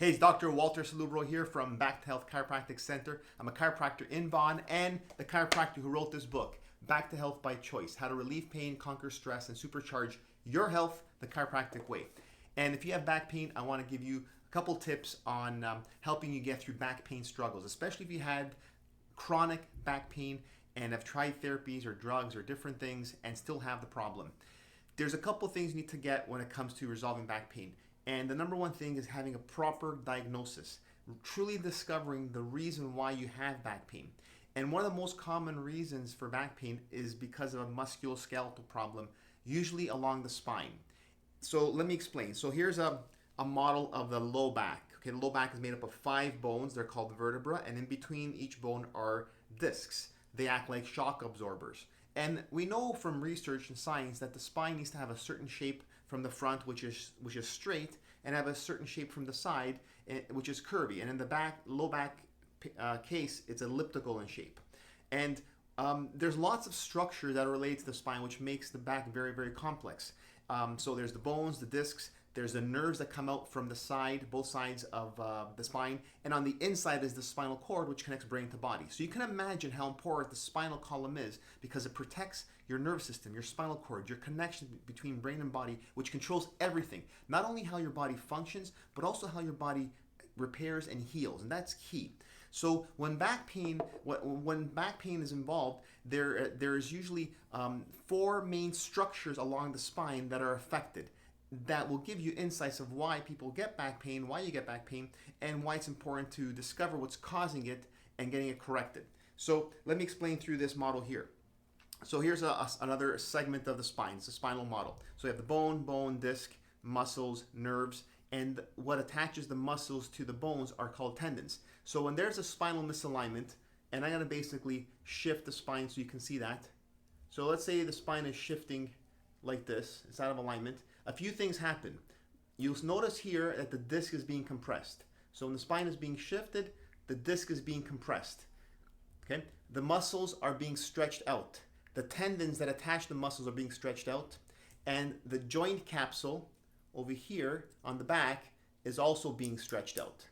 Hey, it's Dr. Walter Salubro here from Back to Health Chiropractic Center. I'm a chiropractor in Vaughan and the chiropractor who wrote this book, Back to Health by Choice: How to Relieve Pain, Conquer Stress, and Supercharge Your Health the Chiropractic Way. And if you have back pain, I want to give you a couple tips on helping you get through back pain struggles, especially if you had chronic back pain and have tried therapies or drugs or different things and still have the problem. There's a couple things you need to get when it comes to resolving back pain. And the number one thing is having a proper diagnosis, truly discovering the reason why you have back pain. And one of the most common reasons for back pain is because of a musculoskeletal problem, usually along the spine. So let me explain. So here's a model of the low back. Okay, the low back is made up of 5 bones. They're called vertebra, and in between each bone are discs. They act like shock absorbers. And we know from research and science that the spine needs to have a certain shape from the front, which is straight, and have a certain shape from the side, which is curvy. And in the low back case, it's elliptical in shape. And there's lots of structure that are related to the spine, which makes the back very, very complex. So there's the bones, the discs, there's the nerves that come out from the side, both sides of the spine, and on the inside is the spinal cord, which connects brain to body. So you can imagine how important the spinal column is because it protects your nervous system, your spinal cord, your connection between brain and body, which controls everything. Not only how your body functions, but also how your body repairs and heals, and that's key. So when back pain is involved, there is usually 4 main structures along the spine that are affected. That will give you insights of why people get back pain, why you get back pain, and why it's important to discover what's causing it and getting it corrected. So let me explain through this model here. So here's another segment of the spine. It's a spinal model. So you have the bone, disc, muscles, nerves, and what attaches the muscles to the bones are called tendons. So when there's a spinal misalignment, and I'm going to basically shift the spine so you can see that. So let's say the spine is shifting like this. It's out of alignment. A few things happen. You'll notice here that the disc is being compressed. So when the spine is being shifted, the disc is being compressed. Okay? The muscles are being stretched out. The tendons that attach the muscles are being stretched out. And the joint capsule over here on the back is also being stretched out.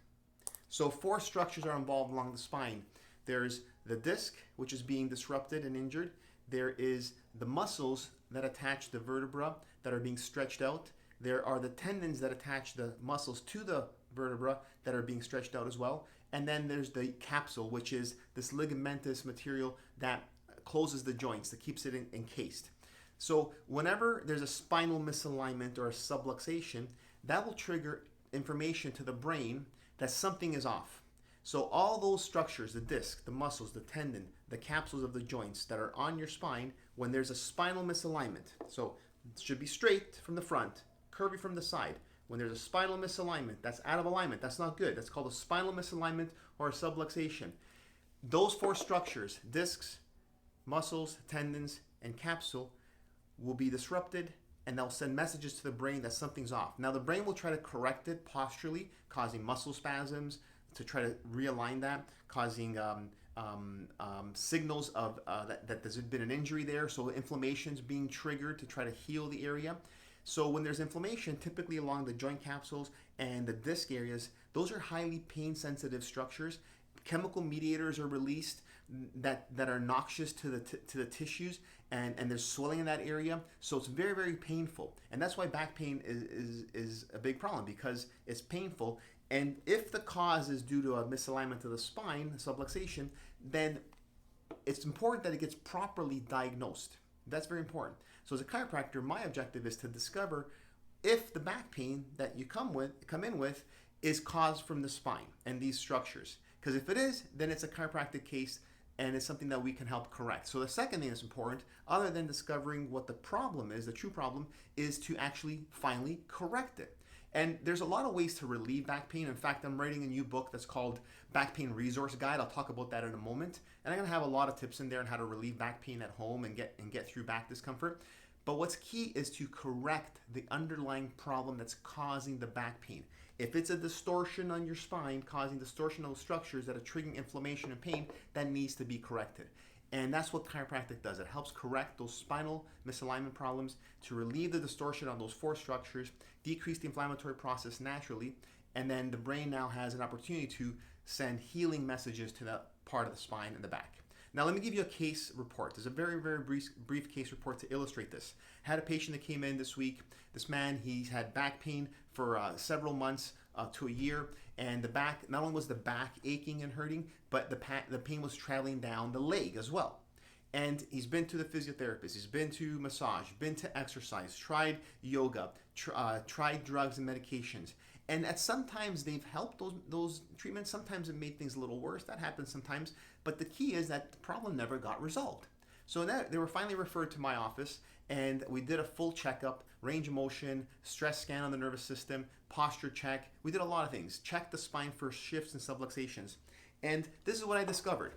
So 4 structures are involved along the spine. There's the disc, which is being disrupted and injured. There is the muscles that attach the vertebra that are being stretched out. There are the tendons that attach the muscles to the vertebra that are being stretched out as well. And then there's the capsule, which is this ligamentous material that closes the joints, that keeps it encased. So whenever there's a spinal misalignment or a subluxation, that will trigger information to the brain that something is off. So all those structures, the disc, the muscles, the tendon, the capsules of the joints that are on your spine, when there's a spinal misalignment, so it should be straight from the front, curvy from the side. When there's a spinal misalignment, that's out of alignment, that's not good. That's called a spinal misalignment or a subluxation. Those 4 structures, discs, muscles, tendons, and capsule, will be disrupted, and they'll send messages to the brain that something's off. Now the brain will try to correct it posturally, causing muscle spasms, to try to realign that, causing signals of that there's been an injury there, so inflammation's being triggered to try to heal the area. So when there's inflammation, typically along the joint capsules and the disc areas, those are highly pain-sensitive structures. Chemical mediators are released that are noxious to the tissues, and there's swelling in that area, so it's very, very painful. And that's why back pain is a big problem, because it's painful. And if the cause is due to a misalignment of the spine, subluxation, then it's important that it gets properly diagnosed. That's very important. So as a chiropractor, my objective is to discover if the back pain that you come in with is caused from the spine and these structures. Because if it is, then it's a chiropractic case and it's something that we can help correct. So the second thing that's important, other than discovering what the problem is, the true problem, is to actually finally correct it. And there's a lot of ways to relieve back pain. In fact, I'm writing a new book that's called Back Pain Resource Guide. I'll talk about that in a moment. And I'm going to have a lot of tips in there on how to relieve back pain at home and get through back discomfort. But what's key is to correct the underlying problem that's causing the back pain. If it's a distortion on your spine causing distortional structures that are triggering inflammation and pain, that needs to be corrected. And that's what chiropractic does. It helps correct those spinal misalignment problems to relieve the distortion on those 4 structures, decrease the inflammatory process naturally, and then the brain now has an opportunity to send healing messages to that part of the spine and the back. Now, let me give you a case report. There's a very, very brief case report to illustrate this. I had a patient that came in this week. This man, he's had back pain for several months to a year, and the back, not only was the back aching and hurting, but the pain was traveling down the leg as well. And he's been to the physiotherapist, he's been to massage, been to exercise, tried yoga, tried drugs and medications. And sometimes they've helped those treatments. Sometimes it made things a little worse. That happens sometimes. But the key is that the problem never got resolved. So they were finally referred to my office, and we did a full checkup, range of motion, stress scan on the nervous system, posture check. We did a lot of things. Checked the spine for shifts and subluxations. And this is what I discovered.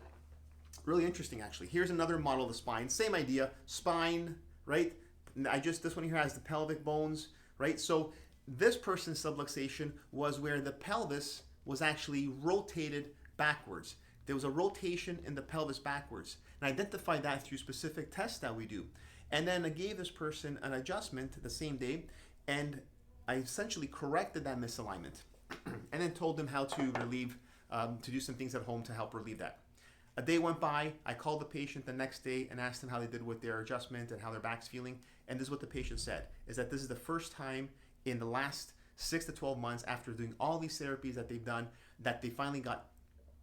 Really interesting, actually. Here's another model of the spine. Same idea. Spine, right? This one here has the pelvic bones, right? So this person's subluxation was where the pelvis was actually rotated backwards. There was a rotation in the pelvis backwards. And I identified that through specific tests that we do. And then I gave this person an adjustment the same day, and I essentially corrected that misalignment and then told them how to relieve, to do some things at home to help relieve that. A day went by, I called the patient the next day and asked them how they did with their adjustment and how their back's feeling. And this is what the patient said, is that this is the first time in the last 6 to 12 months, after doing all these therapies that they've done, that they finally got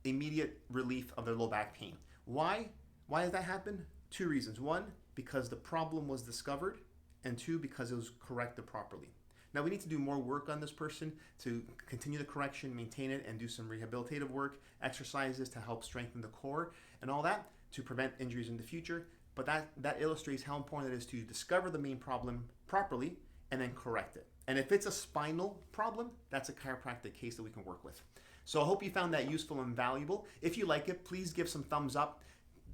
immediate relief of their low back pain. Why? Why did that happen? 2 reasons. 1, because the problem was discovered, and 2, because it was corrected properly. Now, we need to do more work on this person to continue the correction, maintain it, and do some rehabilitative work, exercises to help strengthen the core, and all that to prevent injuries in the future. But that illustrates how important it is to discover the main problem properly and then correct it. And if it's a spinal problem, that's a chiropractic case that we can work with. So I hope you found that useful and valuable. If you like it, please give some thumbs up.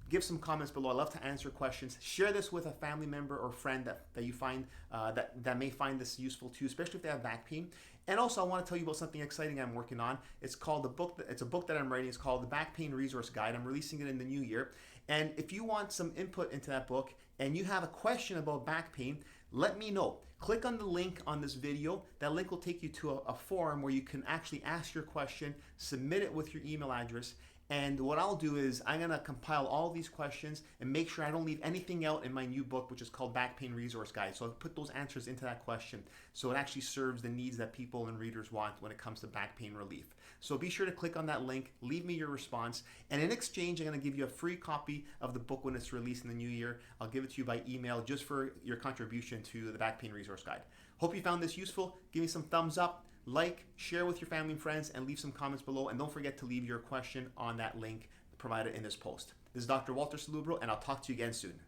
Give some comments below. I love to answer questions. Share this with a family member or friend that you find that may find this useful too, especially if they have back pain. And also, I want to tell you about something exciting I'm working on. It's called it's a book that I'm writing. It's called The Back Pain Resource Guide. I'm releasing it in the new year. And if you want some input into that book and you have a question about back pain, let me know. Click on the link on this video. That link will take you to a forum where you can actually ask your question, submit it with your email address. And what I'll do is I'm going to compile all these questions and make sure I don't leave anything out in my new book, which is called Back Pain Resource Guide. So I'll put those answers into that question so it actually serves the needs that people and readers want when it comes to back pain relief. So be sure to click on that link, leave me your response, and in exchange, I'm going to give you a free copy of the book when it's released in the new year. I'll give it to you by email just for your contribution to the Back Pain Resource Guide. Hope you found this useful. Give me some thumbs up. Like, share with your family and friends, and leave some comments below. And don't forget to leave your question on that link provided in this post. This is Dr. Walter Salubro, and I'll talk to you again soon.